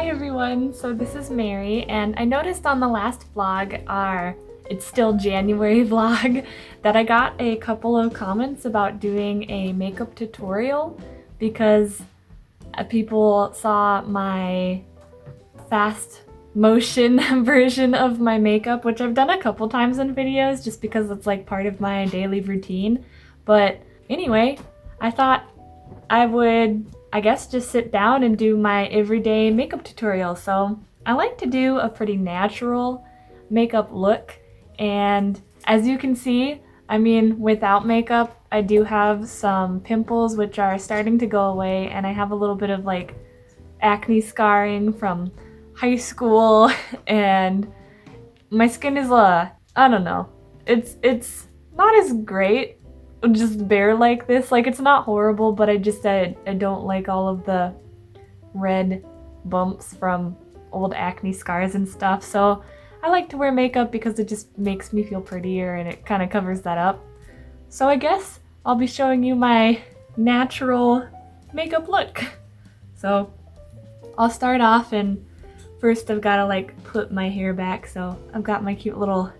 Hi everyone, so this is Mary, and I noticed on the last vlog, it's still January vlog, that I got a couple of comments about doing a makeup tutorial because people saw my fast motion version of my makeup, which I've done a couple times in videos just because it's like part of my daily routine. But anyway, I thought I would, I guess, just sit down and do my everyday makeup tutorial. So I like to do a pretty natural makeup look, and as you can see, I mean, without makeup, I do have some pimples which are starting to go away, and I have a little bit of like acne scarring from high school, and my skin is I don't know, it's not as great, just bare like this. Like, it's not horrible, but I don't like all of the red bumps from old acne scars and stuff. So I like to wear makeup because it just makes me feel prettier and it kind of covers that up. So I guess I'll be showing you my natural makeup look. So I'll start off, and first I've got to like put my hair back. So I've got my cute little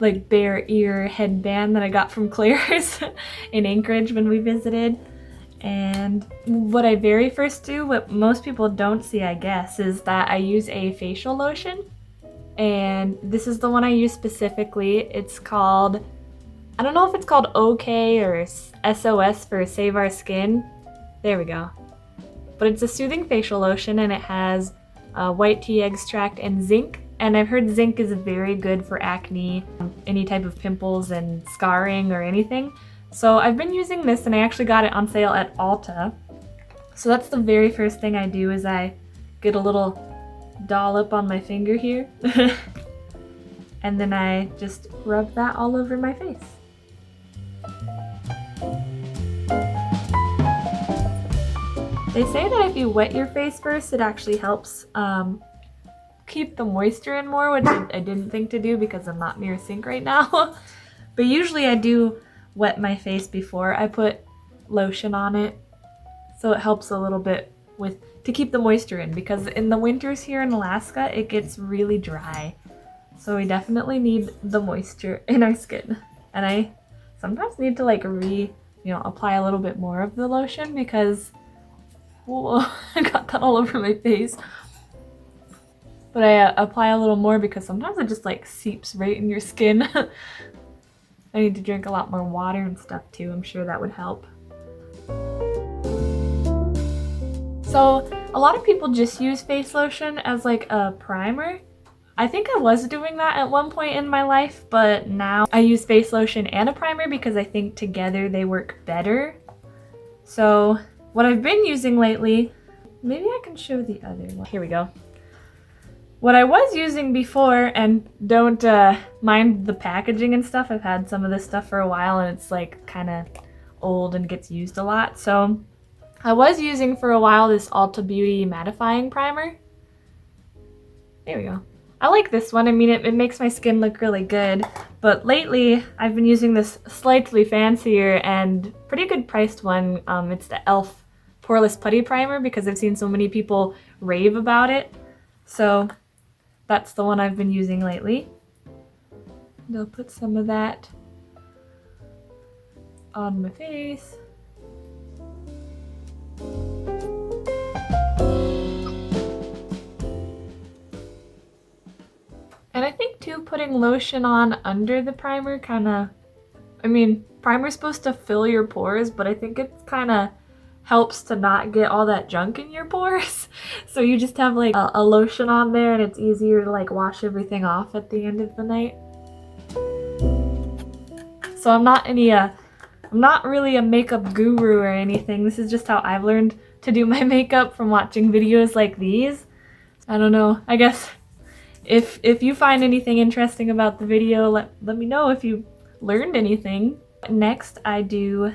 like bear ear headband that I got from Claire's in Anchorage when we visited. And what I very first do, what most people don't see, I guess, is that I use a facial lotion. And this is the one I use specifically. It's called, I don't know if it's called OK or SOS for Save Our Skin. There we go. But it's a soothing facial lotion, and it has white tea extract and zinc. And I've heard zinc is very good for acne, any type of pimples and scarring or anything. So I've been using this, and I actually got it on sale at Ulta. So that's the very first thing I do, is I get a little dollop on my finger here. And then I just rub that all over my face. They say that if you wet your face first, it actually helps keep the moisture in more, which I didn't think to do because I'm not near a sink right now. But usually I do wet my face before I put lotion on it, so it helps a little bit to keep the moisture in, because in the winters here in Alaska it gets really dry, so we definitely need the moisture in our skin. And I sometimes need to like apply a little bit more of the lotion because, whoa, I got that all over my face. But I apply a little more because sometimes it just like seeps right in your skin. I need to drink a lot more water and stuff too. I'm sure that would help. So a lot of people just use face lotion as like a primer. I think I was doing that at one point in my life, but now I use face lotion and a primer because I think together they work better. So what I've been using lately, maybe I can show the other one. Here we go. What I was using before, and don't mind the packaging and stuff, I've had some of this stuff for a while and it's like kind of old and gets used a lot. So I was using for a while this Ulta Beauty mattifying primer. There we go. I like this one. I mean, it makes my skin look really good. But lately I've been using this slightly fancier and pretty good priced one. It's the e.l.f. Poreless Putty Primer because I've seen so many people rave about it. So that's the one I've been using lately. And I'll put some of that on my face. And I think too, putting lotion on under the primer primer's supposed to fill your pores, but I think it kind of helps to not get all that junk in your pores. So you just have like a lotion on there, and it's easier to like wash everything off at the end of the night. So I'm not really a makeup guru or anything. This is just how I've learned to do my makeup from watching videos like these. I don't know. I guess if you find anything interesting about the video, let me know if you learned anything. Next, I do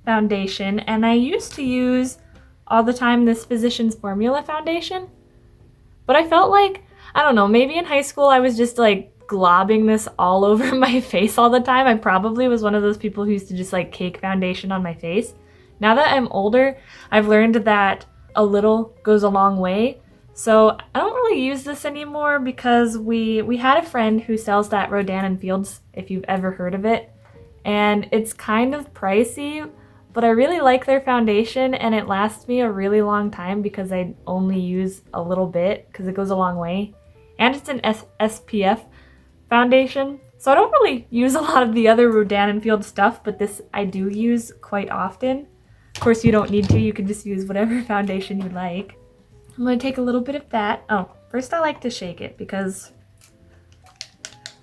foundation, and I used to use all the time this Physicians Formula foundation, but I felt like, I don't know, maybe in high school I was just like globbing this all over my face all the time. I probably was one of those people who used to just like cake foundation on my face. Now that I'm older, I've learned that a little goes a long way. So I don't really use this anymore because we had a friend who sells that Rodan & Fields, if you've ever heard of it. And it's kind of pricey, but I really like their foundation and it lasts me a really long time because I only use a little bit because it goes a long way. And it's an SPF foundation. So I don't really use a lot of the other Rodan & Fields stuff, but this I do use quite often. Of course, you don't need to. You can just use whatever foundation you like. I'm going to take a little bit of that. Oh, first I like to shake it because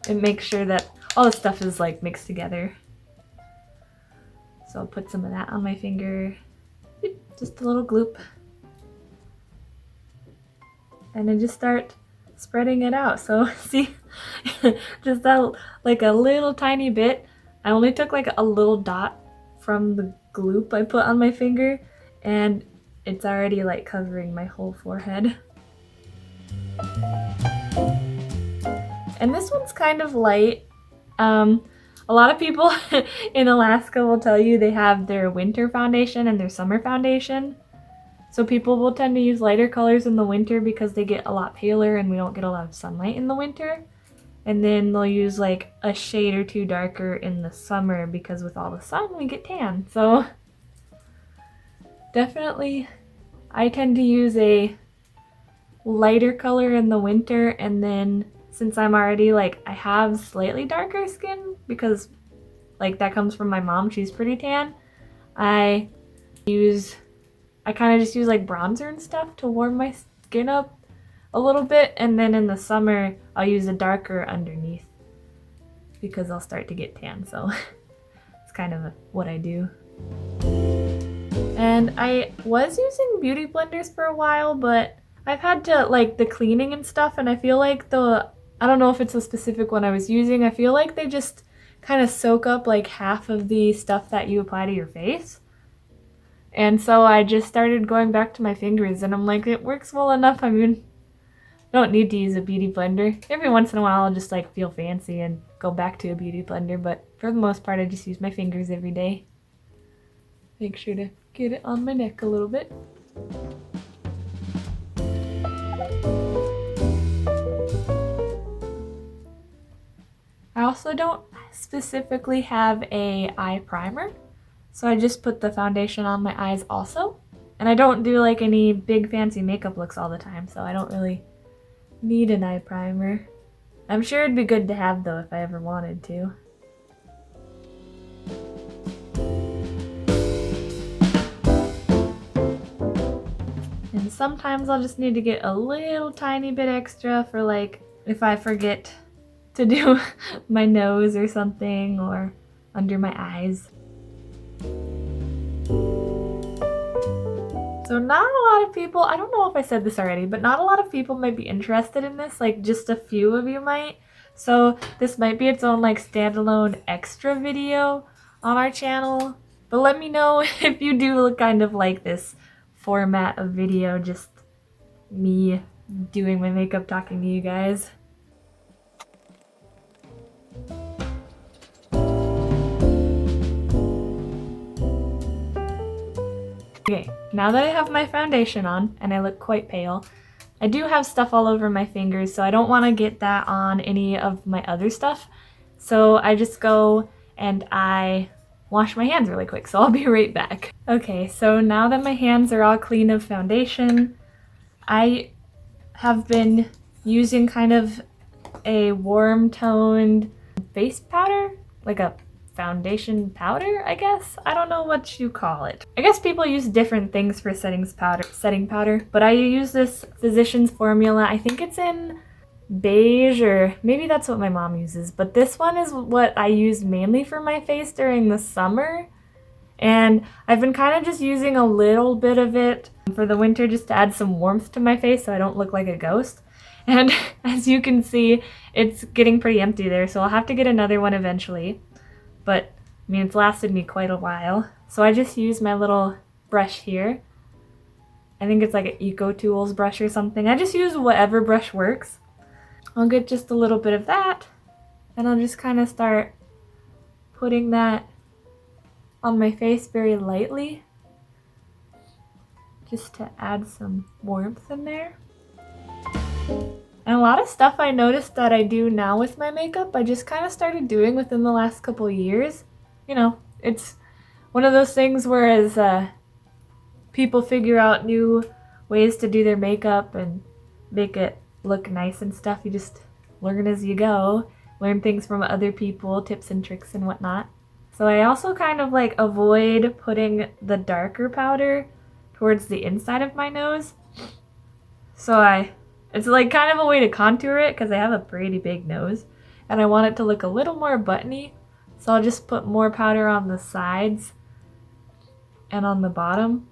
it makes sure that all the stuff is like mixed together. So I'll put some of that on my finger. Just a little gloop. And then just start spreading it out. So see, just that like a little tiny bit. I only took like a little dot from the gloop I put on my finger, and it's already like covering my whole forehead. And this one's kind of light. A lot of people in Alaska will tell you they have their winter foundation and their summer foundation. So people will tend to use lighter colors in the winter because they get a lot paler and we don't get a lot of sunlight in the winter. And then they'll use like a shade or two darker in the summer because with all the sun we get tan. So definitely I tend to use a lighter color in the winter, and then since I'm already like I have slightly darker skin because like that comes from my mom, she's pretty tan, I kind of just use like bronzer and stuff to warm my skin up a little bit, and then in the summer I'll use a darker underneath because I'll start to get tan. So it's kind of what I do. And I was using beauty blenders for a while, but I've had to like the cleaning and stuff, and I feel like I don't know if it's a specific one I was using, I feel like they just kind of soak up like half of the stuff that you apply to your face. And so I just started going back to my fingers, and I'm like, it works well enough. I mean, I don't need to use a beauty blender. Every once in a while I'll just like feel fancy and go back to a beauty blender, but for the most part I just use my fingers every day. Make sure to get it on my neck a little bit. I also don't specifically have a eye primer, so I just put the foundation on my eyes also. And I don't do like any big fancy makeup looks all the time, so I don't really need an eye primer. I'm sure it'd be good to have though if I ever wanted to. And sometimes I'll just need to get a little tiny bit extra for like if I forget to do my nose or something, or under my eyes. So not a lot of people, I don't know if I said this already, but not a lot of people might be interested in this, like just a few of you might. So this might be its own like standalone extra video on our channel. But let me know if you do kind of like this format of video, just me doing my makeup, talking to you guys. Okay, now that I have my foundation on and I look quite pale, I do have stuff all over my fingers, so I don't want to get that on any of my other stuff. So I just go and I wash my hands really quick, so I'll be right back. Okay, so now that my hands are all clean of foundation, I have been using kind of a warm toned face powder, like a foundation powder, I guess? I don't know what you call it. I guess people use different things for setting powder, but I use this Physicians Formula. I think it's in beige, or maybe that's what my mom uses, but this one is what I use mainly for my face during the summer. And I've been kind of just using a little bit of it for the winter just to add some warmth to my face so I don't look like a ghost. And as you can see, it's getting pretty empty there, so I'll have to get another one eventually. But, I mean, it's lasted me quite a while. So I just use my little brush here. I think it's like an Eco Tools brush or something. I just use whatever brush works. I'll get just a little bit of that, and I'll just kind of start putting that on my face very lightly. just to add some warmth in there. And a lot of stuff I noticed that I do now with my makeup, I just kind of started doing within the last couple years. You know, it's one of those things where as people figure out new ways to do their makeup and make it look nice and stuff, you just learn as you go, learn things from other people, tips and tricks and whatnot. So I also kind of like avoid putting the darker powder towards the inside of my nose. So it's like kind of a way to contour it because I have a pretty big nose and I want it to look a little more buttony. So I'll just put more powder on the sides and on the bottom.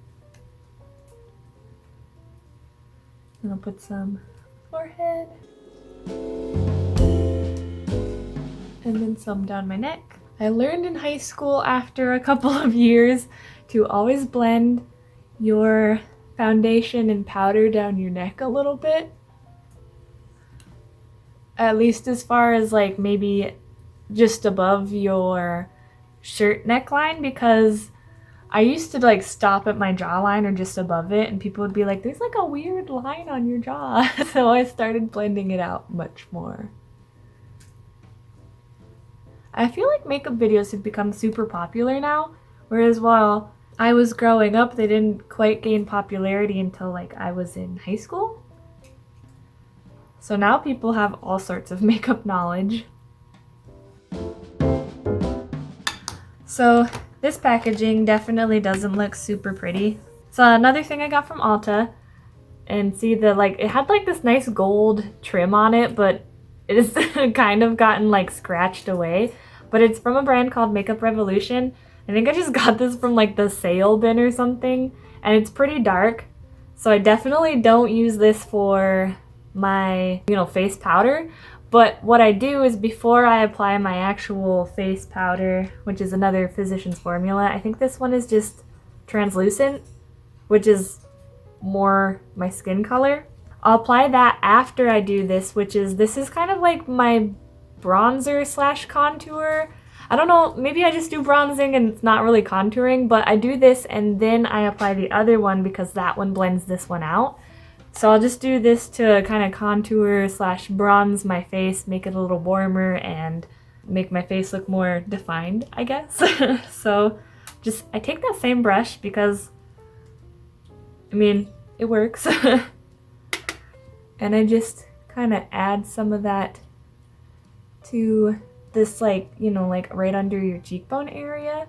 And I'll put some forehead. And then some down my neck. I learned in high school after a couple of years to always blend your foundation and powder down your neck a little bit. At least as far as like maybe just above your shirt neckline, because I used to like stop at my jawline or just above it and people would be like, there's like a weird line on your jaw. So I started blending it out much more. I feel like makeup videos have become super popular now, whereas while I was growing up, they didn't quite gain popularity until like I was in high school. So now people have all sorts of makeup knowledge. So this packaging definitely doesn't look super pretty. So another thing I got from Ulta, and see the like, it had like this nice gold trim on it, but it is kind of gotten like scratched away. But it's from a brand called Makeup Revolution. I think I just got this from like the sale bin or something, and it's pretty dark. So I definitely don't use this for my, face powder. But what I do is before I apply my actual face powder, which is another Physicians Formula, I think this one is just translucent, which is more my skin color. I'll apply that after I do this, this is kind of like my bronzer slash contour. I don't know, maybe I just do bronzing and it's not really contouring, but I do this and then I apply the other one because that one blends this one out. So I'll just do this to kind of contour slash bronze my face, make it a little warmer and make my face look more defined, I guess. So I take that same brush because, it works. And I just kind of add some of that to this like right under your cheekbone area.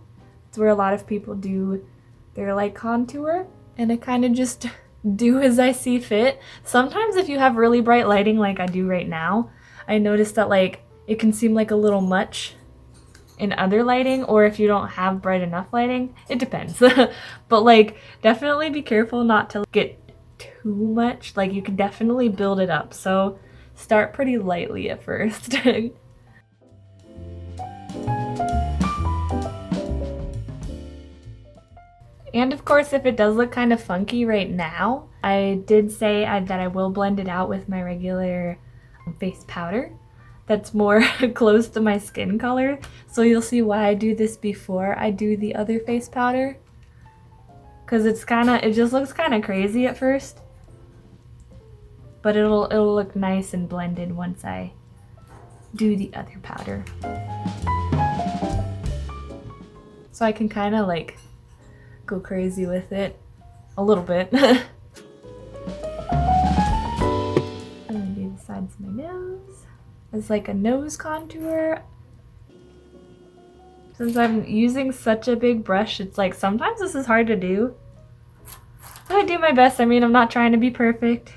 It's where a lot of people do their like contour. And I kind of just do as I see fit. Sometimes if you have really bright lighting like I do right now, I notice that like it can seem like a little much in other lighting, or if you don't have bright enough lighting, it depends. But like definitely be careful not to get too much. Like you can definitely build it up, so start pretty lightly at first. And of course, if it does look kind of funky right now, I did say that I will blend it out with my regular face powder that's more close to my skin color. So you'll see why I do this before I do the other face powder. Because it just looks kind of crazy at first. But it'll look nice and blended once I do the other powder. So I can kind of like go crazy with it a little bit. I'm gonna do the sides of my nose as like a nose contour. Since I'm using such a big brush, it's like sometimes this is hard to do. But I do my best. I'm not trying to be perfect.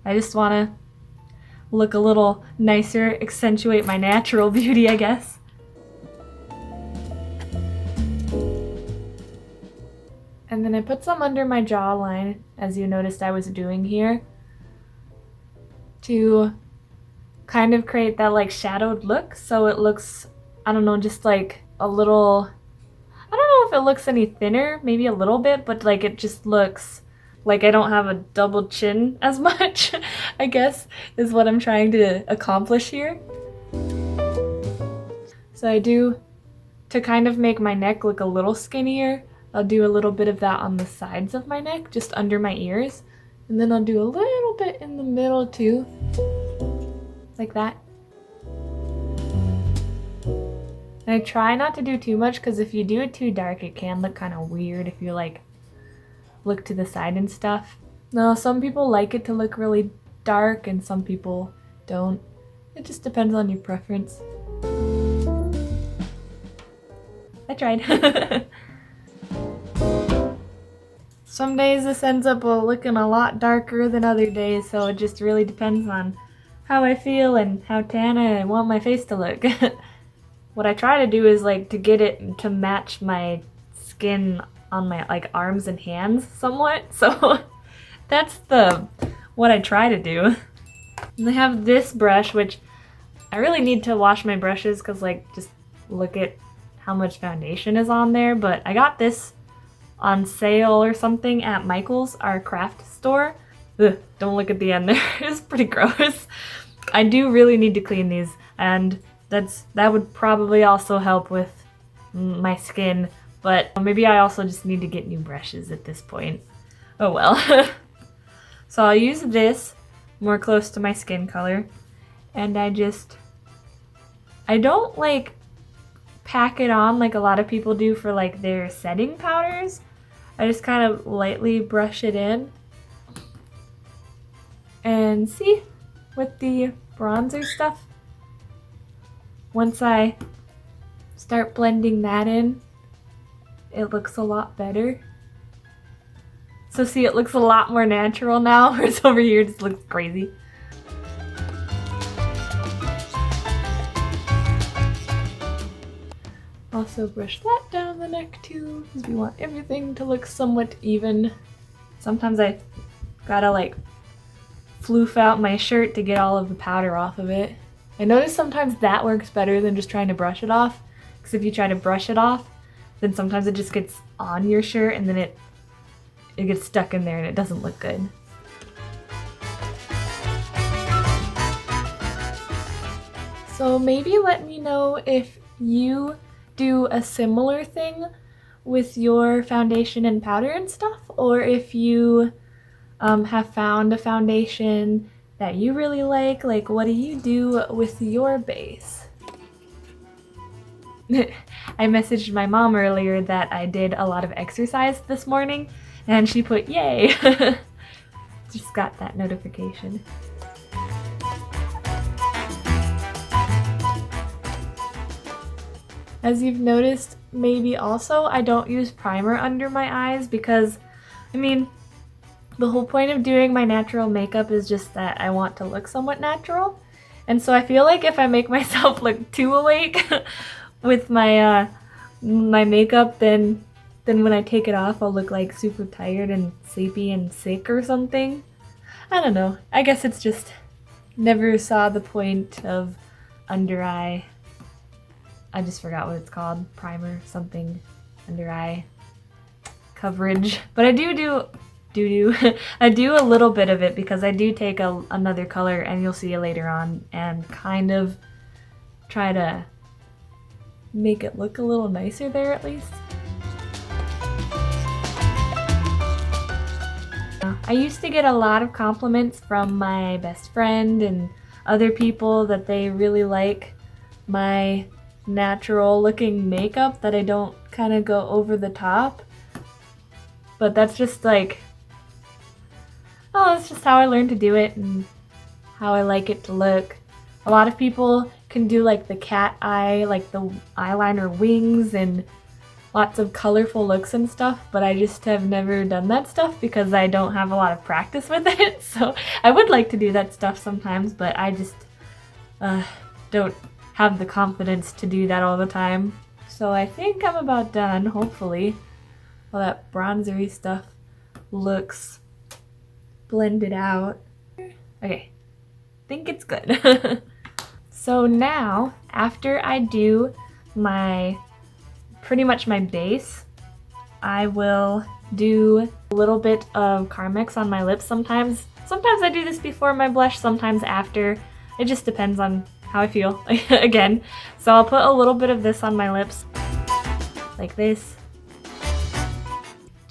I just want to look a little nicer, accentuate my natural beauty, I guess. And then I put some under my jawline, as you noticed I was doing here, to kind of create that like shadowed look. So it looks, I don't know, just like a little, I don't know if it looks any thinner, maybe a little bit, but like it just looks like I don't have a double chin as much, I guess, is what I'm trying to accomplish here. So I do, to kind of make my neck look a little skinnier, I'll do a little bit of that on the sides of my neck, just under my ears. And then I'll do a little bit in the middle too, like that. And I try not to do too much because if you do it too dark, it can look kind of weird if you like look to the side and stuff. No, some people like it to look really dark and some people don't. It just depends on your preference. I tried. Some days this ends up looking a lot darker than other days, so it just really depends on how I feel and how tan I want my face to look. What I try to do is like to get it to match my skin on my like arms and hands somewhat, so that's what I try to do. And I have this brush, which I really need to wash my brushes because like just look at how much foundation is on there, but I got this on sale or something at Michael's, our craft store. Ugh, don't look at the end there. It's pretty gross. I do really need to clean these, and that would probably also help with my skin, but maybe I also just need to get new brushes at this point. Oh well. So I'll use this more close to my skin color, and I don't like pack it on like a lot of people do for like their setting powders. I just kind of lightly brush it in. And see, with the bronzer stuff, once I start blending that in, it looks a lot better. So see, it looks a lot more natural now, whereas over here it just looks crazy. Also brush that down the neck too, because we want everything to look somewhat even. Sometimes I gotta like floof out my shirt to get all of the powder off of it. I notice sometimes that works better than just trying to brush it off, because if you try to brush it off, then sometimes it just gets on your shirt and then it gets stuck in there and it doesn't look good. So maybe let me know if you do a similar thing with your foundation and powder and stuff, or if you have found a foundation that you really like what do you do with your base? I messaged my mom earlier that I did a lot of exercise this morning, and she put yay. Just got that notification. As you've noticed, maybe also, I don't use primer under my eyes because, I mean, the whole point of doing my natural makeup is just that I want to look somewhat natural. And so I feel like if I make myself look too awake with my my makeup, then when I take it off, I'll look like super tired and sleepy and sick or something. I don't know. I guess it's just never saw the point of under eye. I just forgot what it's called. Primer something, under eye coverage. But I do I do a little bit of it because I do take another color, and you'll see it later on, and kind of try to make it look a little nicer there at least. I used to get a lot of compliments from my best friend and other people that they really like my natural looking makeup, that I don't kind of go over the top. But that's just like, oh, it's just how I learned to do it and how I like it to look. A lot of people can do like the cat eye, like the eyeliner wings and lots of colorful looks and stuff, but I just have never done that stuff because I don't have a lot of practice with it. So I would like to do that stuff sometimes, but I just don't have the confidence to do that all the time. So I think I'm about done, hopefully. All that bronzery stuff looks blended out. Okay, think it's good. So now, after I do pretty much my base, I will do a little bit of Carmex on my lips sometimes. Sometimes I do this before my blush, sometimes after. It just depends on how I feel, again. So I'll put a little bit of this on my lips, like this.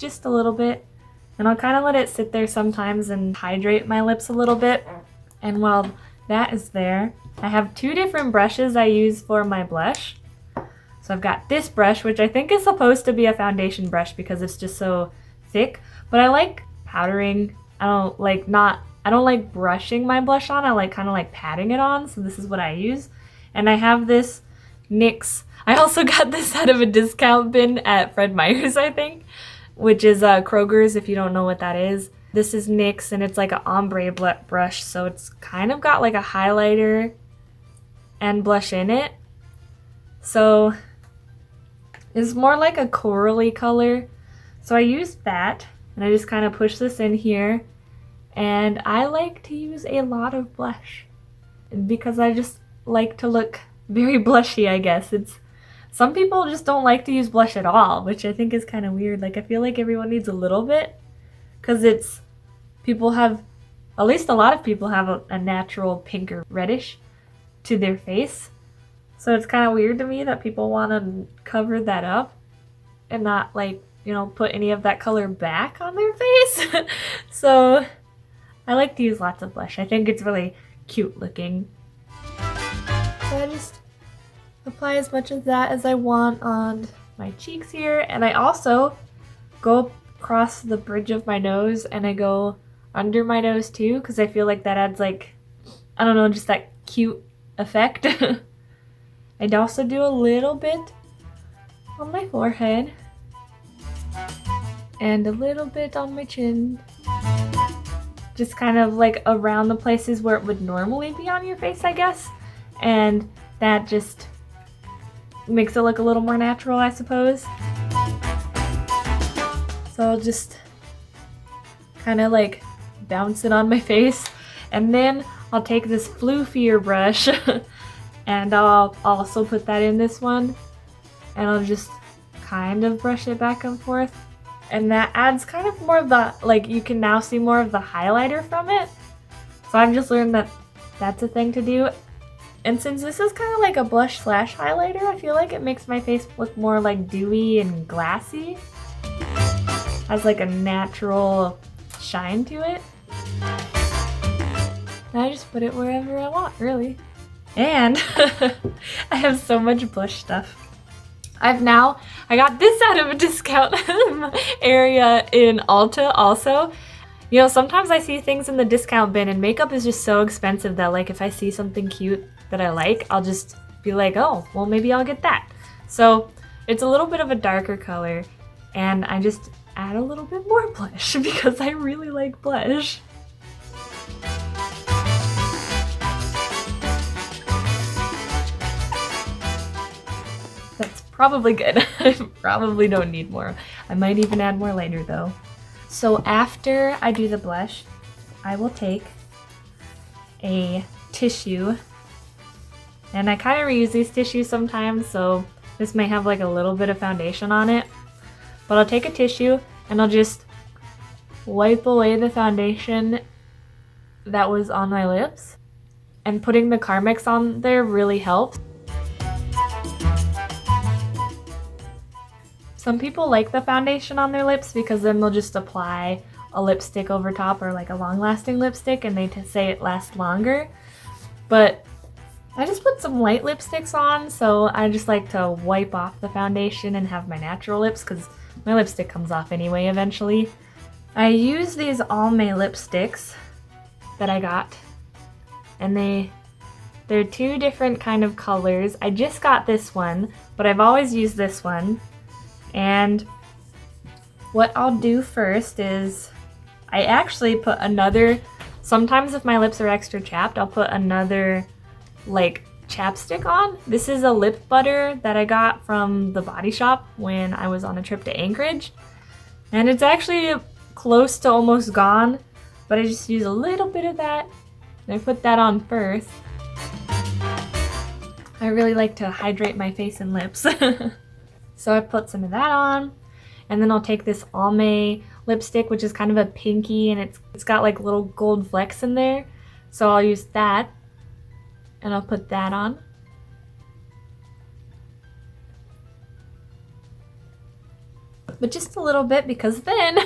just a little bit. And I'll kind of let it sit there sometimes and hydrate my lips a little bit. And while that is there, I have two different brushes I use for my blush. So I've got this brush, which I think is supposed to be a foundation brush because it's just so thick, but I like powdering. I don't like brushing my blush on. I like kind of like patting it on. So this is what I use. And I have this NYX. I also got this out of a discount bin at Fred Meyer's, I think, which is Kroger's if you don't know what that is. This is NYX and it's like an ombre brush. So it's kind of got like a highlighter and blush in it. So it's more like a corally color. So I use that and I just kind of push this in here. And I like to use a lot of blush because I just like to look very blushy, I guess. Some people just don't like to use blush at all, which I think is kind of weird. Like I feel like everyone needs a little bit because at least a lot of people have a natural pink or reddish to their face. So it's kind of weird to me that people want to cover that up and not put any of that color back on their face. So I like to use lots of blush. I think it's really cute looking. So I just apply as much of that as I want on my cheeks here. And I also go across the bridge of my nose and I go under my nose too because I feel like that adds just that cute effect. I'd also do a little bit on my forehead and a little bit on my chin. Just kind of like around the places where it would normally be on your face, I guess. And that just makes it look a little more natural, I suppose. So I'll just kind of like bounce it on my face. And then I'll take this floofier brush and I'll also put that in this one. And I'll just kind of brush it back and forth. And that adds kind of more of the, you can now see more of the highlighter from it. So I've just learned that that's a thing to do. And since this is kind of like a blush / highlighter, I feel like it makes my face look more like dewy and glassy. Has like a natural shine to it. And I just put it wherever I want, really. And I have so much blush stuff. I got this out of a discount area in Ulta also. Sometimes I see things in the discount bin and makeup is just so expensive that if I see something cute that I like, I'll just be like, oh, well maybe I'll get that. So it's a little bit of a darker color and I just add a little bit more blush because I really like blush. That's probably good. I probably don't need more. I might even add more later though. So after I do the blush, I will take a tissue, and I kind of reuse these tissues sometimes, so this may have a little bit of foundation on it. But I'll take a tissue and I'll just wipe away the foundation that was on my lips. And putting the Carmex on there really helps. Some people like the foundation on their lips because then they'll just apply a lipstick over top or a long-lasting lipstick and they say it lasts longer. But I just put some light lipsticks on, so I just like to wipe off the foundation and have my natural lips because my lipstick comes off anyway eventually. I use these Almay lipsticks that I got, and they're two different kind of colors. I just got this one, but I've always used this one. And what I'll do first is I actually put sometimes if my lips are extra chapped, I'll put another chapstick on. This is a lip butter that I got from the Body Shop when I was on a trip to Anchorage. And it's actually close to almost gone, but I just use a little bit of that. And I put that on first. I really like to hydrate my face and lips. So I put some of that on, and then I'll take this Almay lipstick, which is kind of a pinky, and it's got little gold flecks in there. So I'll use that, and I'll put that on. but just a little bit because then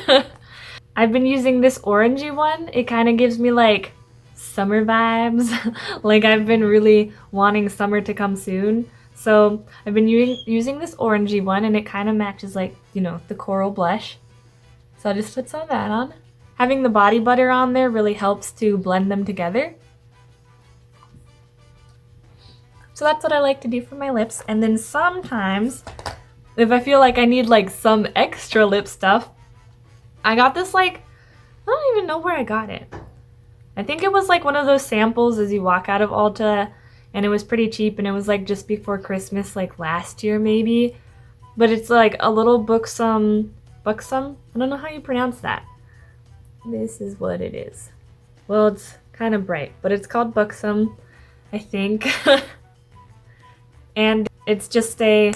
I've been using this orangey one. It kind of gives me like summer vibes. Like I've been really wanting summer to come soon. So I've been using this orangey one and it kind of matches like, you know, the coral blush. So I'll just put some of that on. Having the body butter on there really helps to blend them together. So that's what I like to do for my lips. And then sometimes, if I feel like I need like some extra lip stuff, I got this like, I don't even know where I got it. I think it was like one of those samples as you walk out of Ulta, and it was pretty cheap, and it was like just before Christmas, like last year maybe. But it's like a little buxom, I don't know how you pronounce that. This is what it is. Well, it's kind of bright, but it's called buxom, I think. And it's just a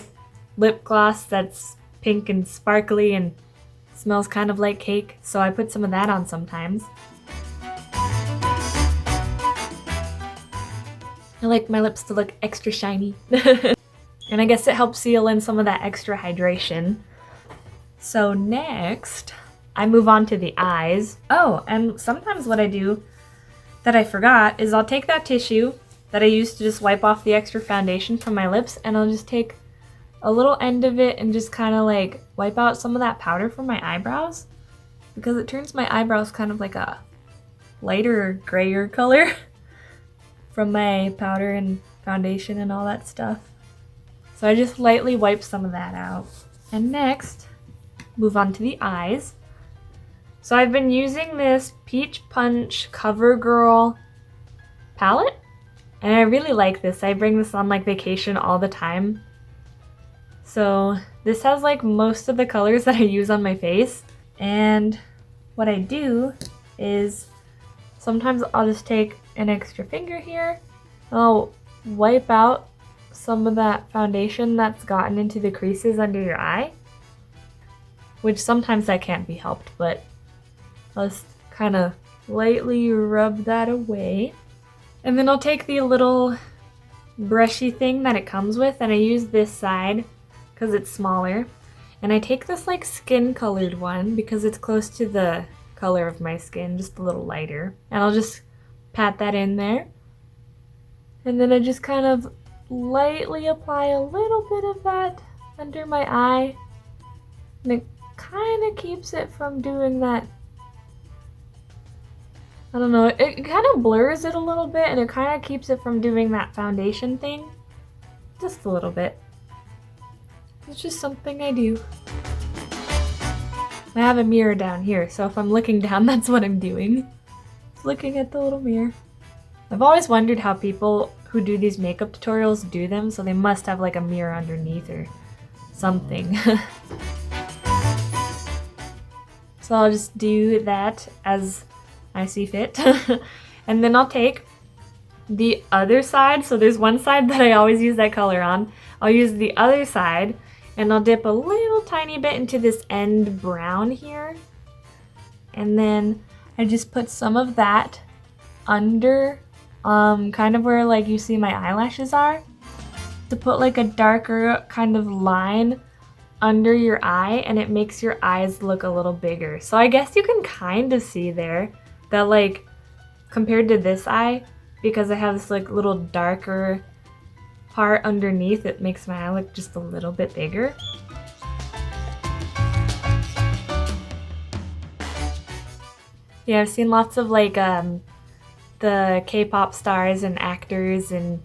lip gloss that's pink and sparkly and smells kind of like cake, so I put some of that on sometimes. I like my lips to look extra shiny. And I guess it helps seal in some of that extra hydration. So next, I move on to the eyes. Oh, and sometimes what I do that I forgot is I'll take that tissue that I used to just wipe off the extra foundation from my lips, and I'll just take a little end of it and just kind of like wipe out some of that powder from my eyebrows, because it turns my eyebrows kind of like a lighter grayer color from my powder and foundation and all that stuff. So I just lightly wipe some of that out. And next, move on to the eyes. So I've been using this Peach Punch CoverGirl palette, and I really like this. I bring this on like vacation all the time. So this has like most of the colors that I use on my face. And what I do is sometimes I'll just take an extra finger here. I'll wipe out some of that foundation that's gotten into the creases under your eye, which sometimes that can't be helped, but I'll just kind of lightly rub that away. And then I'll take the little brushy thing that it comes with, and I use this side because it's smaller. And I take this like skin colored one because it's close to the color of my skin, just a little lighter. And I'll just pat that in there. And then I just kind of lightly apply a little bit of that under my eye. And it kind of keeps it from doing that. I don't know, it kind of blurs it a little bit, and it kind of keeps it from doing that foundation thing. Just a little bit. It's just something I do. I have a mirror down here, so if I'm looking down, that's what I'm doing. Just looking at the little mirror. I've always wondered how people who do these makeup tutorials do them, so they must have like a mirror underneath or something. So I'll just do that as I see fit. And then I'll take the other side. So there's one side that I always use that color on. I'll use the other side, and I'll dip a little tiny bit into this end brown here. And then I just put some of that under, kind of where like you see my eyelashes are, to put like a darker kind of line under your eye, and it makes your eyes look a little bigger. So I guess you can kind of see there that like compared to this eye, because I have this like little darker part underneath, it makes my eye look just a little bit bigger. Yeah, I've seen lots of like the K-pop stars and actors and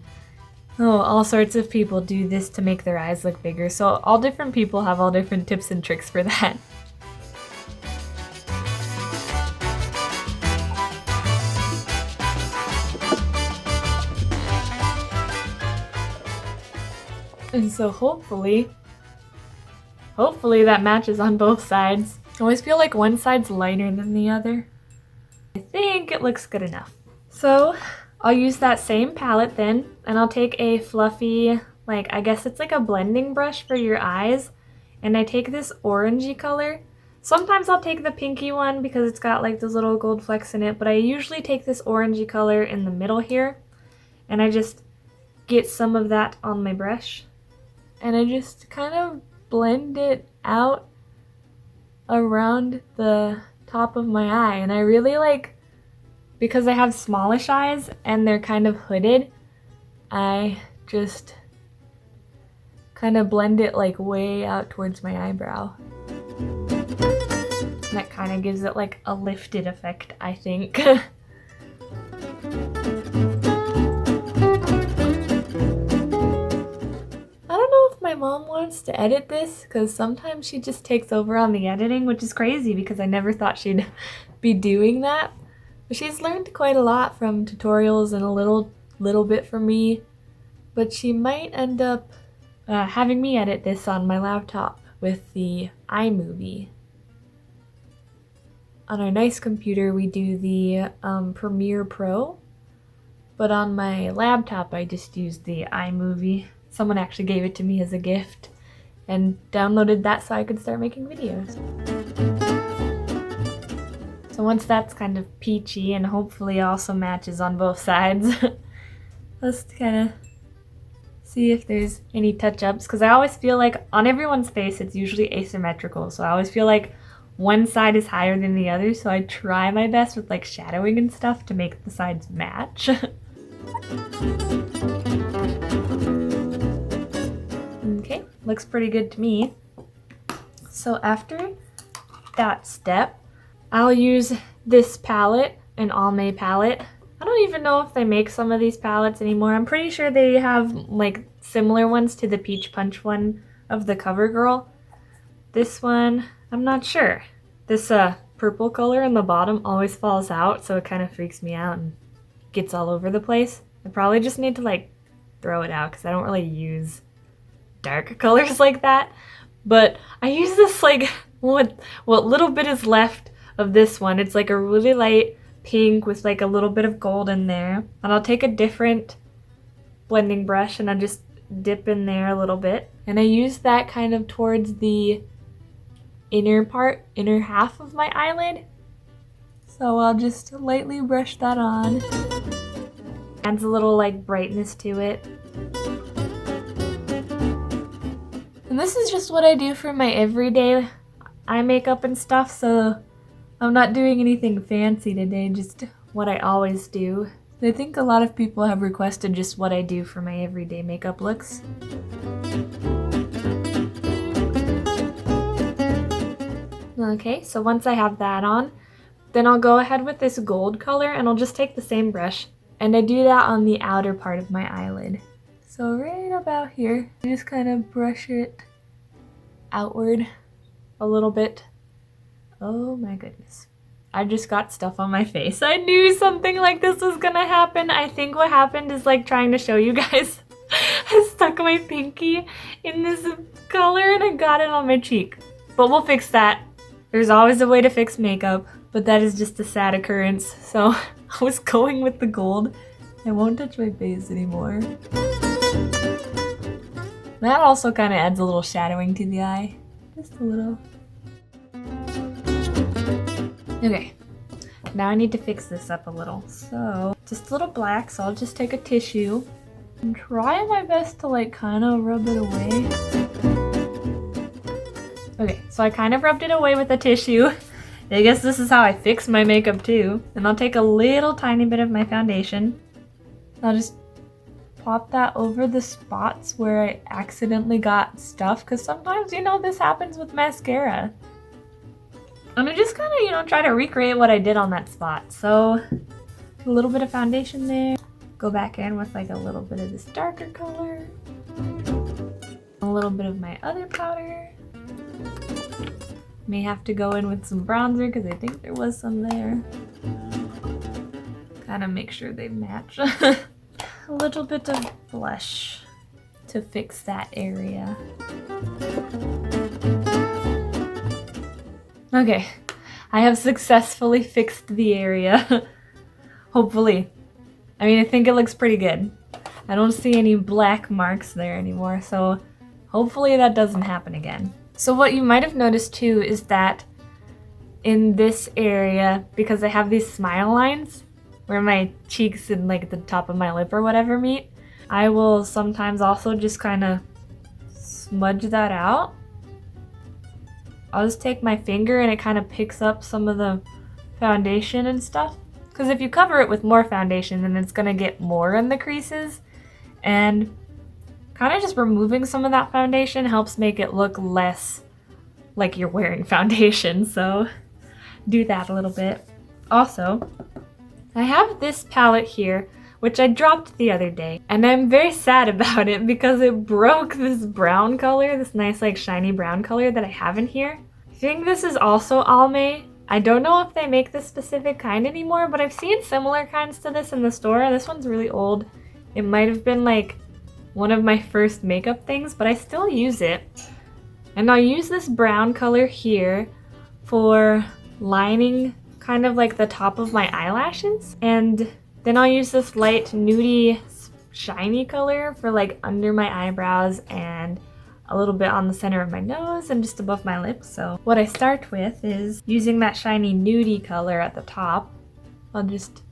all sorts of people do this to make their eyes look bigger. So all different people have all different tips and tricks for that. And so hopefully that matches on both sides. I always feel like one side's lighter than the other. I think it looks good enough. So I'll use that same palette then, and I'll take a fluffy, like I guess it's like a blending brush for your eyes, and I take this orangey color. Sometimes I'll take the pinky one because it's got like those little gold flecks in it, but I usually take this orangey color in the middle here, and I just get some of that on my brush. And I just kind of blend it out around the top of my eye, and I really like, because I have smallish eyes and they're kind of hooded, I just kind of blend it like way out towards my eyebrow. That kind of gives it like a lifted effect, I think. I don't know if my mom wants to edit this, because sometimes she just takes over on the editing, which is crazy because I never thought she'd be doing that. But she's learned quite a lot from tutorials and a little bit from me. But she might end up having me edit this on my laptop with the iMovie. On our nice computer, we do the Premiere Pro, but on my laptop, I just use the iMovie. Someone actually gave it to me as a gift and downloaded that so I could start making videos. So once that's kind of peachy and hopefully also matches on both sides, let's kind of see if there's any touch-ups, because I always feel like on everyone's face it's usually asymmetrical, so I always feel like one side is higher than the other, so I try my best with like shadowing and stuff to make the sides match. Okay, looks pretty good to me. So after that step, I'll use this palette, an Almay palette. I don't even know if they make some of these palettes anymore. I'm pretty sure they have like similar ones to the Peach Punch one of the CoverGirl. This one, I'm not sure. This purple color in the bottom always falls out, so it kind of freaks me out and gets all over the place. I probably just need to like throw it out because I don't really use dark colors like that. But I use this like what little bit is left of this one. It's like a really light pink with like a little bit of gold in there. And I'll take a different blending brush and I'll just dip in there a little bit. And I use that kind of towards the inner half of my eyelid. So I'll just lightly brush that on. Adds a little like brightness to it. And this is just what I do for my everyday eye makeup and stuff, so I'm not doing anything fancy today, just what I always do. I think a lot of people have requested just what I do for my everyday makeup looks. Okay, so once I have that on, then I'll go ahead with this gold color and I'll just take the same brush and I do that on the outer part of my eyelid. So right about here, I just kind of brush it outward a little bit. Oh my goodness. I just got stuff on my face. I knew something like this was gonna happen. I think what happened is like trying to show you guys. I stuck my pinky in this color and I got it on my cheek. But we'll fix that. There's always a way to fix makeup, but that is just a sad occurrence. So I was going with the gold. I won't touch my face anymore. That also kind of adds a little shadowing to the eye. Just a little. Okay, now I need to fix this up a little. So, just a little black, so I'll just take a tissue and try my best to like kind of rub it away. Okay, so I kind of rubbed it away with a tissue. I guess this is how I fix my makeup too. And I'll take a little tiny bit of my foundation. I'll just pop that over the spots where I accidentally got stuff, because sometimes, you know, this happens with mascara. And I just kind of, you know, try to recreate what I did on that spot. So, a little bit of foundation there. Go back in with like a little bit of this darker color. A little bit of my other powder. May have to go in with some bronzer because I think there was some there. Kind of make sure they match. A little bit of blush to fix that area. Okay, I have successfully fixed the area. Hopefully. I mean, I think it looks pretty good. I don't see any black marks there anymore, so hopefully that doesn't happen again. So what you might have noticed too is that in this area, because I have these smile lines where my cheeks and like the top of my lip or whatever meet, I will sometimes also just kind of smudge that out. I'll just take my finger and it kind of picks up some of the foundation and stuff. Because if you cover it with more foundation, then it's gonna get more in the creases. And kind of just removing some of that foundation helps make it look less like you're wearing foundation. So do that a little bit. Also, I have this palette here, which I dropped the other day, and I'm very sad about it because it broke this brown color, this nice like shiny brown color that I have in here. I think this is also Almay. I don't know if they make this specific kind anymore, but I've seen similar kinds to this in the store. This one's really old. It might have been like one of my first makeup things, but I still use it. And I'll use this brown color here for lining kind of like the top of my eyelashes. And then I'll use this light nudie shiny color for like under my eyebrows and a little bit on the center of my nose and just above my lips. So what I start with is using that shiny nudie color at the top. I'll just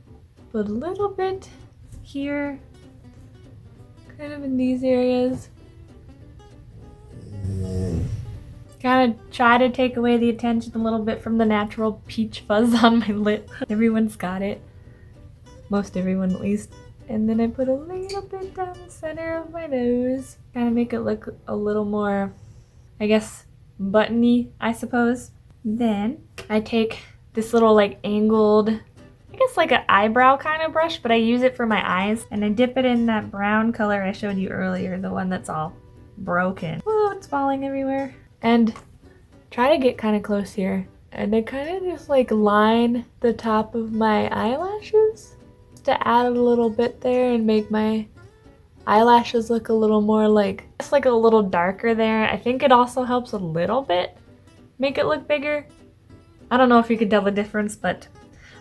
put a little bit here, kind of in these areas. Kind of try to take away the attention a little bit from the natural peach fuzz on my lip. Everyone's got it. Most everyone at least. And then I put a little bit down the center of my nose. Kind of make it look a little more, I guess, buttony, I suppose. Then I take this little like angled, I guess like an eyebrow kind of brush, but I use it for my eyes. And I dip it in that brown color I showed you earlier, the one that's all broken. Whoa, it's falling everywhere. And try to get kind of close here. And I kind of just like line the top of my eyelashes to add a little bit there and make my eyelashes look a little more like, just like a little darker there. I think it also helps a little bit make it look bigger. I don't know if you can tell the difference, but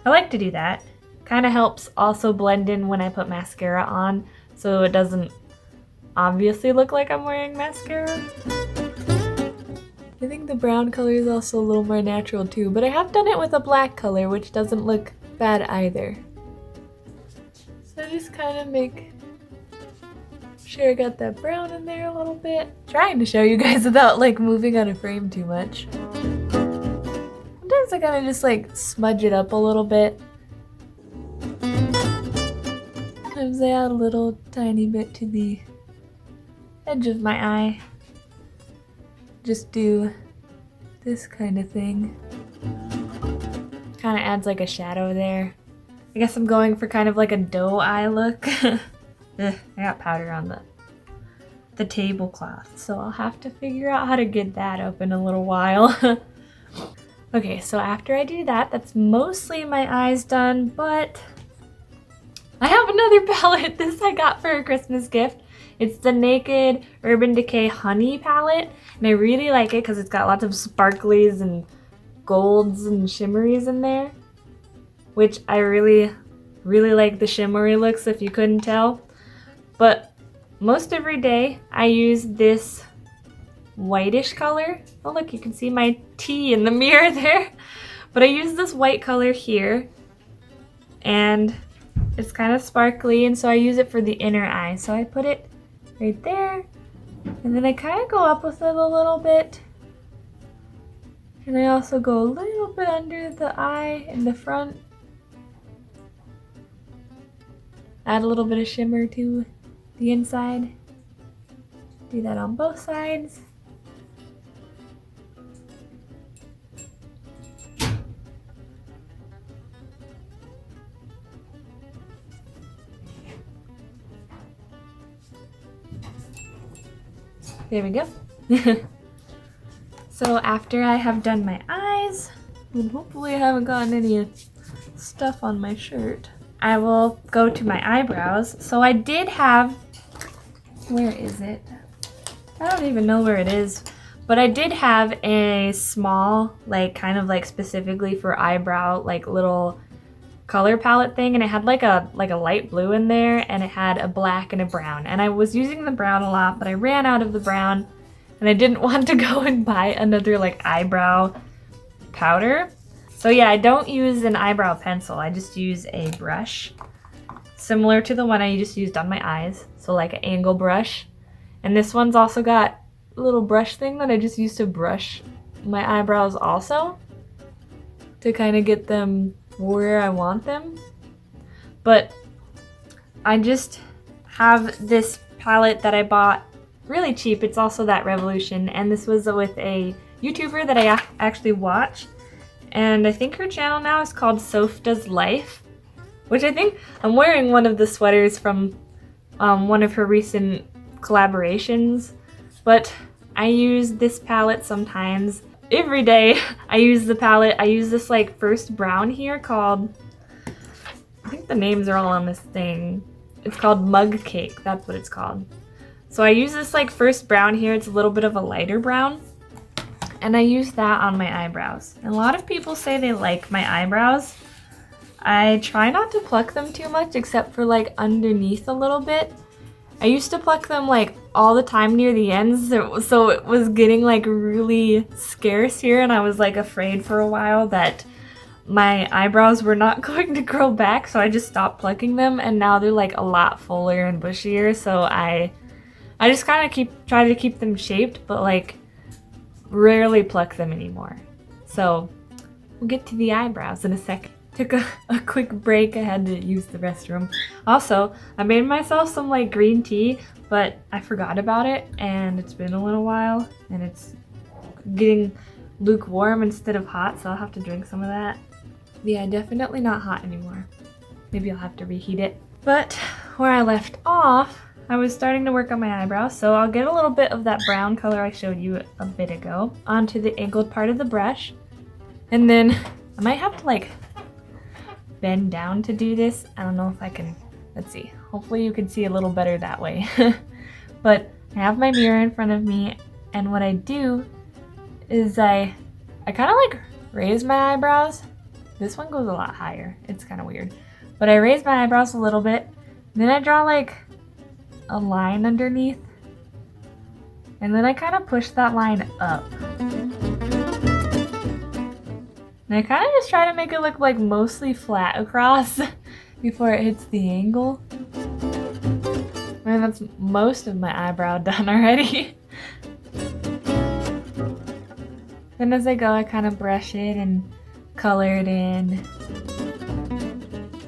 I like to do that. Kind of helps also blend in when I put mascara on, so it doesn't obviously look like I'm wearing mascara. I think the brown color is also a little more natural too, but I have done it with a black color, which doesn't look bad either. So I just kind of make sure I got that brown in there a little bit. Trying to show you guys without like moving on a frame too much. Sometimes I kind of just like smudge it up a little bit. Sometimes I add a little tiny bit to the edge of my eye. Just do this kind of thing. Kind of adds like a shadow there. I guess I'm going for kind of like a doe eye look. Ugh, I got powder on the tablecloth, so I'll have to figure out how to get that up in a little while. Okay, so after I do that, that's mostly my eyes done, but I have another palette. This I got for a Christmas gift. It's the Naked Urban Decay Honey palette, and I really like it because it's got lots of sparklies and golds and shimmeries in there, which I really like the shimmery looks if you couldn't tell. But most every day I use this whitish color. Oh look, you can see my T in the mirror there. But I use this white color here, and it's kind of sparkly, and so I use it for the inner eye. So I put it right there, and then I kind of go up with it a little bit, and I also go a little bit under the eye in the front. Add a little bit of shimmer to the inside. Do that on both sides. There we go. So after I have done my eyes, and hopefully I haven't gotten any stuff on my shirt, I will go to my eyebrows. So I did have, where is it? I don't even know where it is, but I did have a small, like kind of like specifically for eyebrow, like little color palette thing, and it had like a light blue in there, and it had a black and a brown, and I was using the brown a lot, but I ran out of the brown, and I didn't want to go and buy another like eyebrow powder. So yeah, I don't use an eyebrow pencil, I just use a brush similar to the one I just used on my eyes, so like an angle brush. And this one's also got a little brush thing that I just use to brush my eyebrows also to kind of get them where I want them. But I just have this palette that I bought really cheap. It's also that Revolution, and this was with a YouTuber that I actually watch, and I think her channel now is called Soph Does Life, which I think I'm wearing one of the sweaters from one of her recent collaborations. But I use this palette sometimes. Every day I use the palette. I use this like First Brown here called, I think the names are all on this thing. It's called Mug Cake, that's what it's called. So I use this like First Brown here. It's a little bit of a lighter brown. And I use that on my eyebrows. And a lot of people say they like my eyebrows. I try not to pluck them too much except for like underneath a little bit. I used to pluck them like all the time near the ends, so it was getting like really scarce here, and I was like afraid for a while that my eyebrows were not going to grow back, so I just stopped plucking them, and now they're like a lot fuller and bushier, so I just kind of try to keep them shaped, but like rarely pluck them anymore. So we'll get to the eyebrows in a second. Took a quick break. I had to use the restroom. Also, I made myself some like green tea, but I forgot about it, and it's been a little while, and it's getting lukewarm instead of hot, so I'll have to drink some of that. Yeah, definitely not hot anymore. Maybe I'll have to reheat it. But where I left off, I was starting to work on my eyebrows, so I'll get a little bit of that brown color I showed you a bit ago onto the angled part of the brush, and then I might have to like bend down to do this. I don't know if I can, let's see, hopefully you can see a little better that way. But I have my mirror in front of me, and what I do is I kind of like raise my eyebrows. This one goes a lot higher, it's kind of weird, but I raise my eyebrows a little bit, then I draw like a line underneath, and then I kind of push that line up. And I kind of just try to make it look like mostly flat across before it hits the angle. And that's most of my eyebrow done already. Then as I go, I kind of brush it and color it in.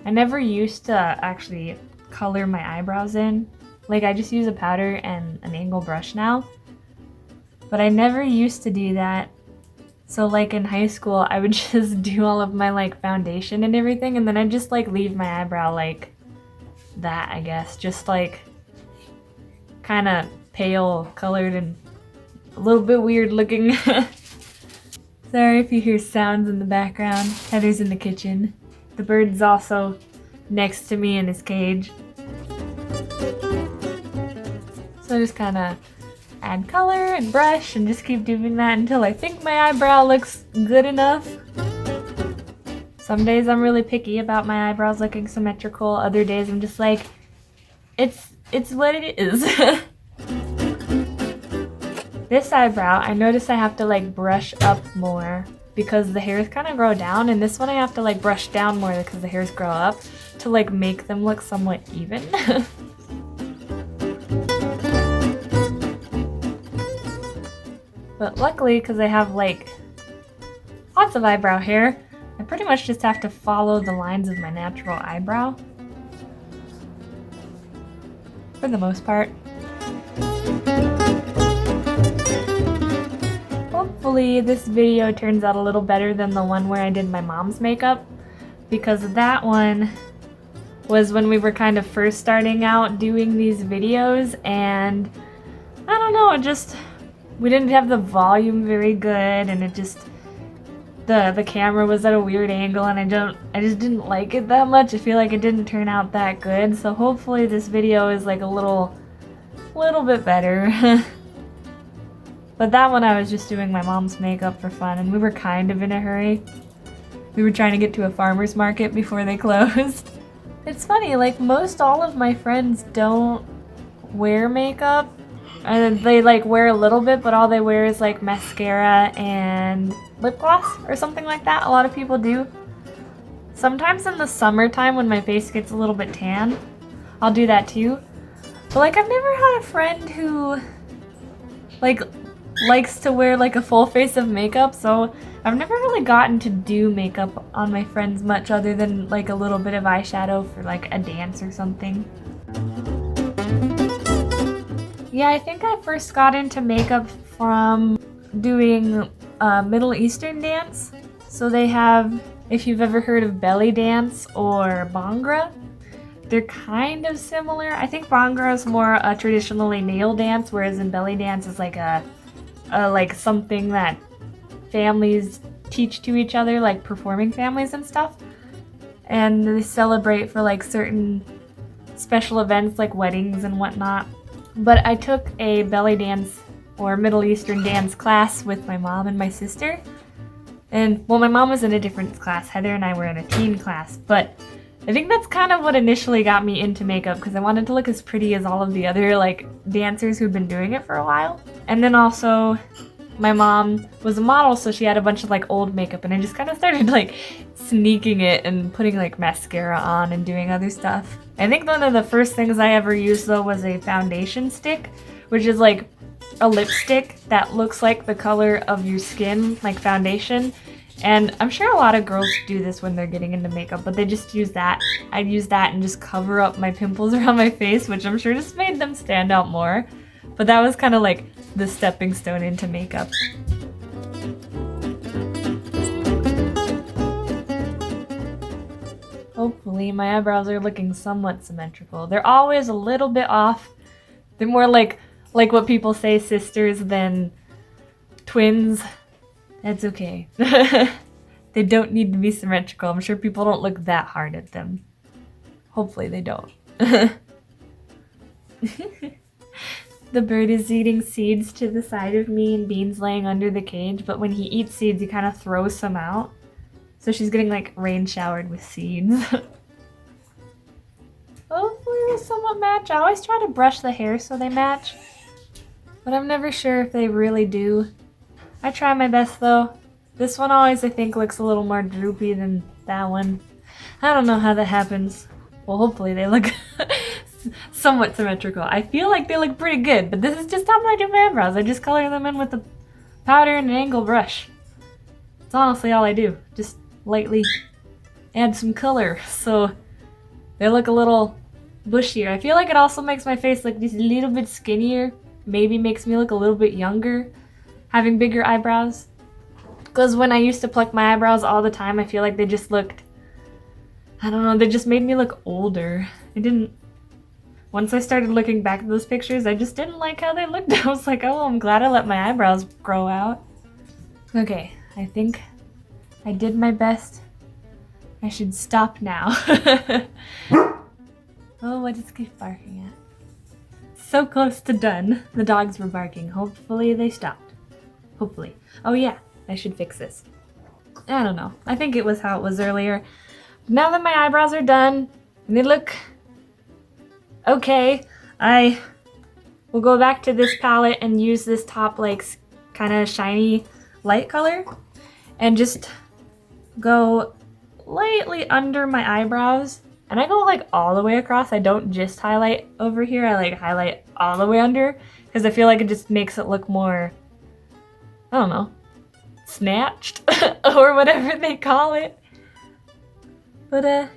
I never used to actually color my eyebrows in. Like, I just use a powder and an angle brush now. But I never used to do that. So like in high school, I would just do all of my like foundation and everything, and then I'd just like leave my eyebrow like that, I guess. Just like kind of pale colored and a little bit weird looking. Sorry if you hear sounds in the background. Heather's in the kitchen. The bird's also next to me in his cage. So just kind of add color and brush and just keep doing that until I think my eyebrow looks good enough. Some days I'm really picky about my eyebrows looking symmetrical. Other days I'm just like, it's what it is. This eyebrow, I notice I have to like brush up more because the hairs kind of grow down, and this one I have to like brush down more because the hairs grow up to like make them look somewhat even. But luckily, because I have like lots of eyebrow hair, I pretty much just have to follow the lines of my natural eyebrow for the most part. Hopefully this video turns out a little better than the one where I did my mom's makeup, because that one was when we were kind of first starting out doing these videos, and I don't know, we didn't have the volume very good, and it just, the camera was at a weird angle, and I just didn't like it that much. I feel like it didn't turn out that good, so hopefully this video is like a little bit better. But that one I was just doing my mom's makeup for fun, and we were kind of in a hurry. We were trying to get to a farmer's market before they closed. It's funny, like most all of my friends don't wear makeup. And they like wear a little bit, but all they wear is like mascara and lip gloss or something like that. A lot of people do. Sometimes in the summertime when my face gets a little bit tan, I'll do that too. But like I've never had a friend who like likes to wear like a full face of makeup, so I've never really gotten to do makeup on my friends much other than like a little bit of eyeshadow for like a dance or something. Yeah, I think I first got into makeup from doing Middle Eastern dance. So they have, if you've ever heard of belly dance or Bhangra, they're kind of similar. I think Bhangra is more a traditionally nail dance, whereas in belly dance is like a like something that families teach to each other, like performing families and stuff. And they celebrate for like certain special events like weddings and whatnot. But I took a belly dance or Middle Eastern dance class with my mom and my sister. And well, my mom was in a different class. Heather and I were in a teen class, but I think that's kind of what initially got me into makeup because I wanted to look as pretty as all of the other like dancers who'd been doing it for a while. And then also my mom was a model, so she had a bunch of like old makeup, and I just kind of started like sneaking it and putting like mascara on and doing other stuff. I think one of the first things I ever used though was a foundation stick, which is like a lipstick that looks like the color of your skin, like foundation. And I'm sure a lot of girls do this when they're getting into makeup, but they just use that. I'd use that and just cover up my pimples around my face, which I'm sure just made them stand out more. But that was kind of like the stepping stone into makeup. Hopefully my eyebrows are looking somewhat symmetrical. They're always a little bit off. They're more like what people say, sisters than twins. That's okay. They don't need to be symmetrical. I'm sure people don't look that hard at them. Hopefully they don't. The bird is eating seeds to the side of me and Bean's laying under the cage, but when he eats seeds, he kind of throws some out. So she's getting like rain showered with seeds. Hopefully they somewhat match. I always try to brush the hair so they match, but I'm never sure if they really do. I try my best though. This one always, I think, looks a little more droopy than that one. I don't know how that happens. Well, hopefully they look somewhat symmetrical. I feel like they look pretty good, but this is just how I do my eyebrows. I just color them in with a powder and an angle brush. That's honestly all I do. Just lightly add some color so they look a little bushier. I feel like it also makes my face look just a little bit skinnier. Maybe makes me look a little bit younger having bigger eyebrows. Because when I used to pluck my eyebrows all the time, I feel like they just looked, I don't know, they just made me look older. Once I started looking back at those pictures, I just didn't like how they looked. I was like, oh, I'm glad I let my eyebrows grow out. Okay, I think I did my best. I should stop now. Oh, what is Skip barking at? So close to done. The dogs were barking. Hopefully they stopped. Hopefully. Oh yeah, I should fix this. I don't know. I think it was how it was earlier. Now that my eyebrows are done, and they look okay, I will go back to this palette and use this top like kind of shiny light color and just go lightly under my eyebrows. And I go like all the way across. I don't just highlight over here. I like highlight all the way under because I feel like it just makes it look more, I don't know, snatched or whatever they call it. But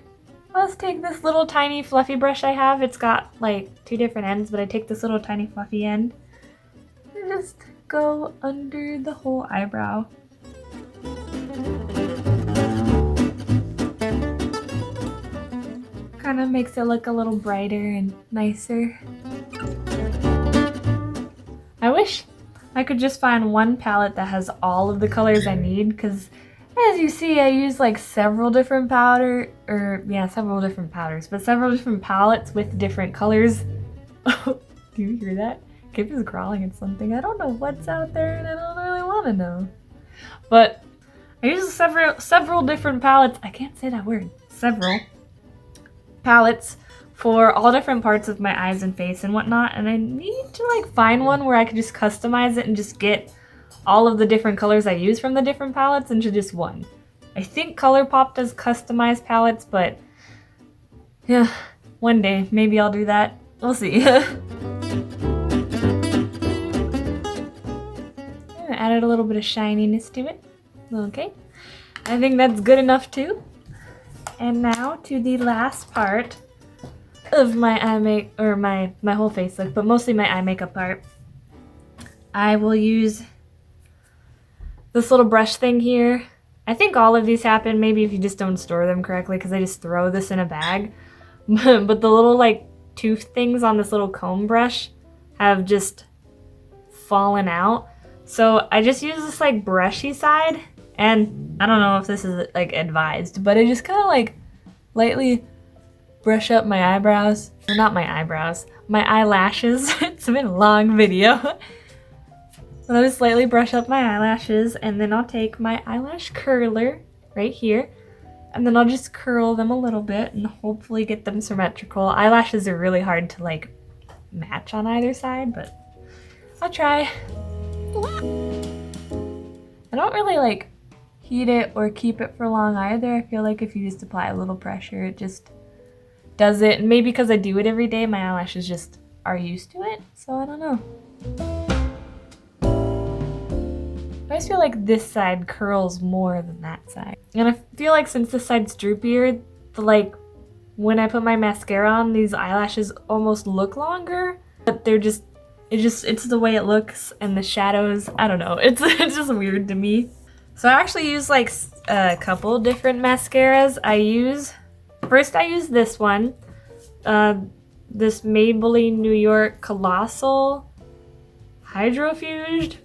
let's take this little tiny fluffy brush I have. It's got like two different ends, but I take this little tiny fluffy end and just go under the whole eyebrow. Kind of makes it look a little brighter and nicer. I wish I could just find one palette that has all of the colors I need, because as you see, I use like several different several different palettes with different colors. Do you hear that? Kip is growling at something. I don't know what's out there and I don't really want to know. But I use several different palettes. I can't say that word. Several palettes for all different parts of my eyes and face and whatnot, and I need to like find one where I can just customize it and just get all of the different colors I use from the different palettes into just one. I think ColourPop does customized palettes, but yeah, one day maybe I'll do that. We'll see. added a little bit of shininess to it. Okay, I think that's good enough too. And now to the last part of my eye or my whole face look, but mostly my eye makeup part. I will use this little brush thing here. I think all of these happen maybe if you just don't store them correctly, because I just throw this in a bag. But the little like tooth things on this little comb brush have just fallen out. So I just use this like brushy side, and I don't know if this is like advised, but I just kind of like lightly brush up my eyebrows, or not my eyebrows, my eyelashes. It's been a long video. But I'll just lightly brush up my eyelashes, and then I'll take my eyelash curler right here, and then I'll just curl them a little bit and hopefully get them symmetrical. Eyelashes are really hard to like match on either side, but I'll try. I don't really like heat it or keep it for long either. I feel like if you just apply a little pressure, it just does it. And maybe because I do it every day, my eyelashes just are used to it, so I don't know. I just feel like this side curls more than that side. And I feel like since this side's droopier, when I put my mascara on, these eyelashes almost look longer, but they're just, it's the way it looks, and the shadows, I don't know, it's just weird to me. So I actually use like a couple different mascaras. First I use this one, this Maybelline New York Colossal Hydrofused.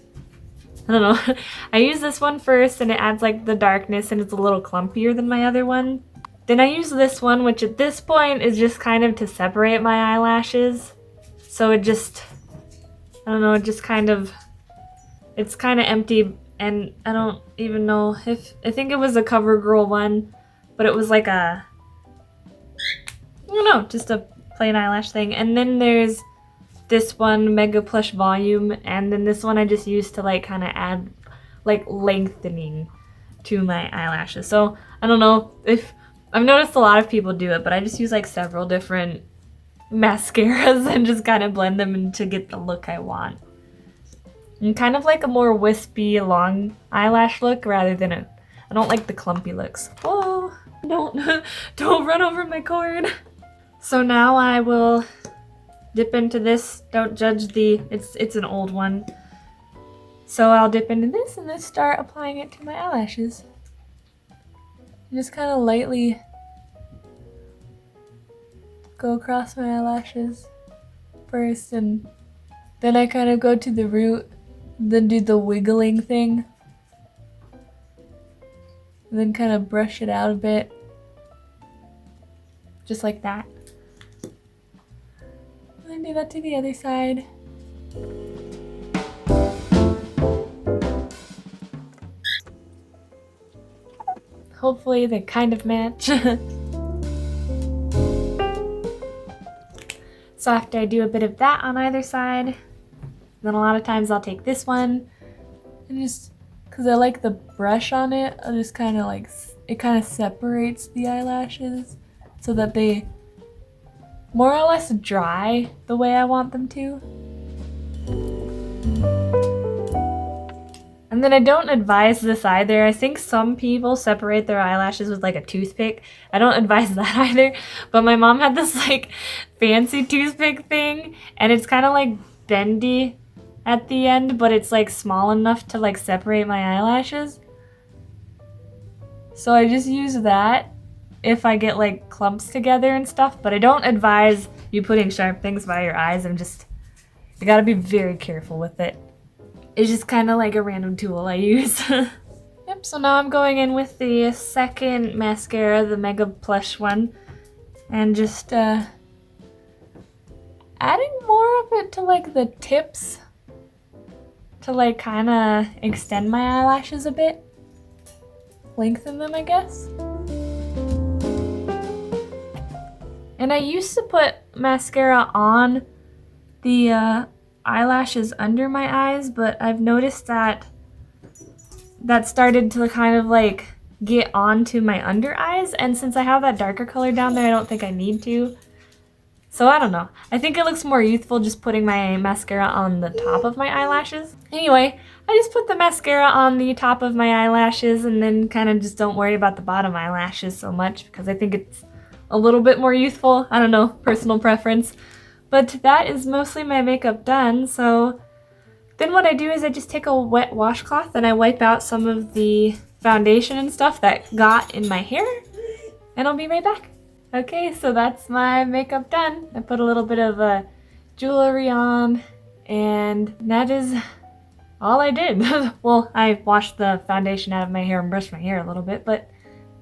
I don't know. I use this one first, and it adds like the darkness, and it's a little clumpier than my other one. Then I use this one, which at this point is just kind of to separate my eyelashes. So it just, I don't know, it's kind of empty, and I don't even know if, I think it was a CoverGirl one, but it was like I don't know, just a plain eyelash thing. And then there's this one, Mega Plush Volume, and then this one I just used to like kind of add like lengthening to my eyelashes. So I don't know if, I've noticed a lot of people do it, but I just use like several different mascaras and just kind of blend them in to get the look I want. And kind of like a more wispy, long eyelash look rather than I don't like the clumpy looks. Whoa, don't run over my cord. So now I will dip into this. Don't judge it's an old one. So I'll dip into this and then start applying it to my eyelashes. Just kind of lightly go across my eyelashes first, and then I kind of go to the root, then do the wiggling thing, and then kind of brush it out a bit, just like that. And then do that to the other side. Hopefully they kind of match. So after I do a bit of that on either side, then a lot of times I'll take this one and just, because I like the brush on it, I'll just kind of like, it kind of separates the eyelashes so that they more or less dry the way I want them to. And then I don't advise this either. I think some people separate their eyelashes with like a toothpick. I don't advise that either. But my mom had this like fancy toothpick thing, and it's kind of like bendy at the end, but it's like small enough to like separate my eyelashes. So I just use that if I get like clumps together and stuff, but I don't advise you putting sharp things by your eyes. You gotta be very careful with it. It's just kind of like a random tool I use. Yep, so now I'm going in with the second mascara, the Mega Plush one, and just adding more of it to like the tips to like kind of extend my eyelashes a bit. Lengthen them, I guess. And I used to put mascara on the eyelashes under my eyes, but I've noticed that started to kind of like get onto my under eyes, and since I have that darker color down there, I don't think I need to. So I don't know. I think it looks more youthful just putting my mascara on the top of my eyelashes. Anyway, I just put the mascara on the top of my eyelashes and then kind of just don't worry about the bottom eyelashes so much because I think it's a little bit more youthful. I don't know, personal preference. But that is mostly my makeup done, so then what I do is I just take a wet washcloth and I wipe out some of the foundation and stuff that got in my hair, and I'll be right back. Okay, so that's my makeup done. I put a little bit of jewelry on, and that is all I did. Well, I washed the foundation out of my hair and brushed my hair a little bit, but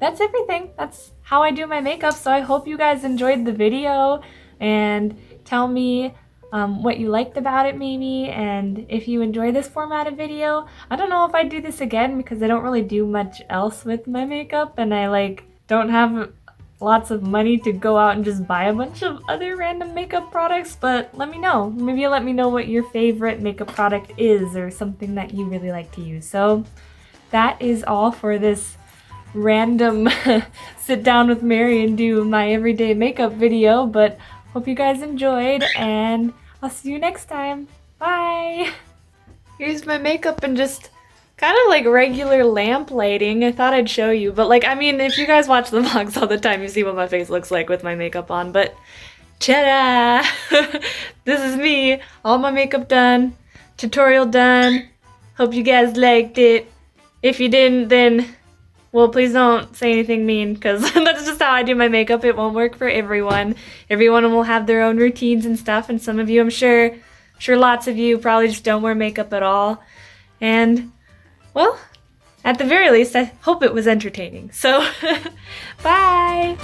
that's everything. That's how I do my makeup, so I hope you guys enjoyed the video, and tell me what you liked about it maybe, and if you enjoy this format of video. I don't know if I'd do this again because I don't really do much else with my makeup, and I don't have lots of money to go out and just buy a bunch of other random makeup products, but let me know. Maybe let me know what your favorite makeup product is or something that you really like to use. So that is all for this random sit down with Mary and do my everyday makeup video, but hope you guys enjoyed, and I'll see you next time. Bye! Here's my makeup and just kind of like regular lamp lighting. I thought I'd show you, but I mean, if you guys watch the vlogs all the time, you see what my face looks like with my makeup on, but ta-da! This is me, all my makeup done, tutorial done. Hope you guys liked it. If you didn't, then well, please don't say anything mean, because that's just how I do my makeup. It won't work for everyone. Everyone will have their own routines and stuff, and some of you, I'm sure lots of you probably just don't wear makeup at all. And, well, at the very least, I hope it was entertaining. So, bye!